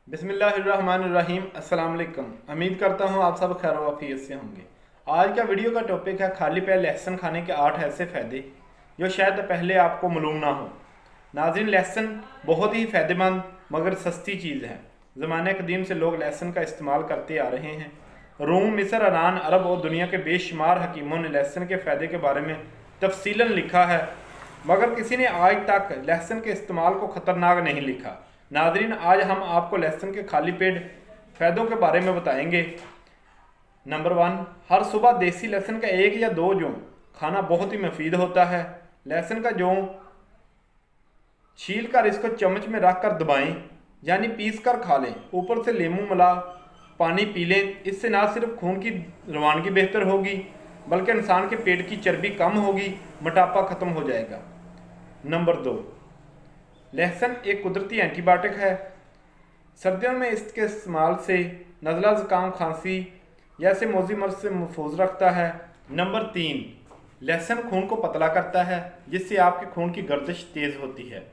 बिस्मिल्लाहिर्रहमानिर्रहीम। अस्सलाम वालेकुम। उम्मीद करता हूँ आप सब खैर वाफियत से होंगे। आज का वीडियो का टॉपिक है खाली पेट लहसुन खाने के 8 ऐसे फ़ायदे जो शायद पहले आपको मालूम ना हो। नाज़रीन, लहसुन बहुत ही फ़ायदेमंद मगर सस्ती चीज़ है। ज़माने कदीम से लोग लहसुन का इस्तेमाल करते आ रहे हैं। रोम, मिस्र, ईरान, अरब और दुनिया के बेशुमार हकीमों ने लहसुन के फ़ायदे के बारे में तफसीलन लिखा है, मगर किसी ने आज तक लहसुन के इस्तेमाल को ख़तरनाक नहीं लिखा। नाजरीन, आज हम आपको लहसुन के खाली पेट फ़ायदों के बारे में बताएंगे। नंबर 1, हर सुबह देसी लहसुन का 1 या 2 जौ खाना बहुत ही मुफीद होता है। लहसुन का जौ छील कर इसको चम्मच में रख कर दबाएं, यानी पीस कर खा लें। ऊपर से लेमू मिला पानी पी लें। इससे ना सिर्फ खून की रवानगी बेहतर होगी बल्कि इंसान के पेट की चर्बी कम होगी, मोटापा ख़त्म हो जाएगा। नंबर 2, लहसुन एक कुदरती एंटीबायोटिक है। सर्दियों में इसके इस्तेमाल से नज़ला, ज़ुकाम, खांसी जैसे मौजी मर्ज से महफूज रखता है। नंबर 3, लहसुन खून को पतला करता है, जिससे आपके खून की गर्दिश तेज़ होती है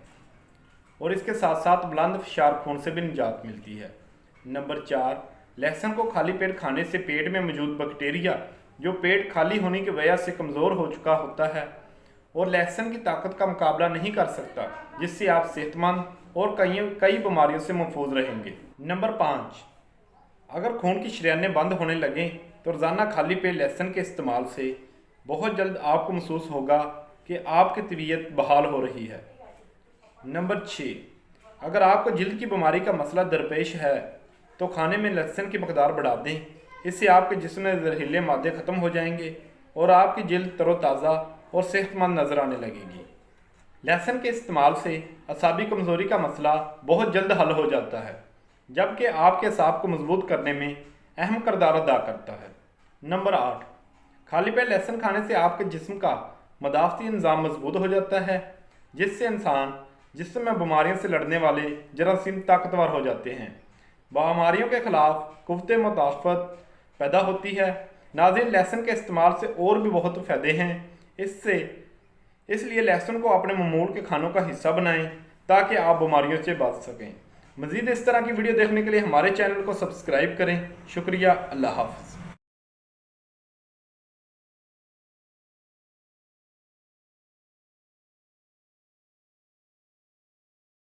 और इसके साथ साथ बुलंद फशार खून से भी निजात मिलती है। नंबर 4, लहसुन को खाली पेट खाने से पेट में मौजूद बैक्टीरिया जो पेट खाली होने की वजह से कमज़ोर हो चुका होता है और लहसुन की ताकत का मुकाबला नहीं कर सकता, जिससे आप सेहतमंद और कई बीमारियों से महफूज रहेंगे। नंबर 5, अगर खून की शरियानें बंद होने लगें तो रोज़ाना खाली पेट लहसुन के इस्तेमाल से बहुत जल्द आपको महसूस होगा कि आपकी तबीयत बहाल हो रही है। नंबर 6, अगर आपको जल्द की बीमारी का मसला दरपेश है तो खाने में लहसुन की मकदार बढ़ा दें। इससे आपके जिस्म में जहरीले मादे ख़त्म हो जाएंगे और आपकी जल्द तरोताज़ा और सेहतमंद नज़र आने लगेगी। लहसुन के इस्तेमाल से असाबी कमज़ोरी का मसला बहुत जल्द हल हो जाता है, जबकि आपके असाब को मजबूत करने में अहम किरदार अदा करता है। नंबर 8, खाली पेट लहसुन खाने से आपके जिस्म का मदाफ़ती निज़ाम मजबूत हो जाता है, जिससे इंसान जिस्म में बीमारियों से लड़ने वाले जरासीम ताकतवर हो जाते हैं। बीमारियों के ख़िलाफ़ कुव्वत मुदाफ़त पैदा होती है। नाज़रीन, लहसुन के इस्तेमाल से और भी बहुत फ़ायदे हैं। इसलिए लहसुन को अपने मामूल के खानों का हिस्सा बनाएं ताकि आप बीमारियों से बच सकें। मज़ीद इस तरह की वीडियो देखने के लिए हमारे चैनल को सब्सक्राइब करें। शुक्रिया। अल्लाह हाफ़िज़।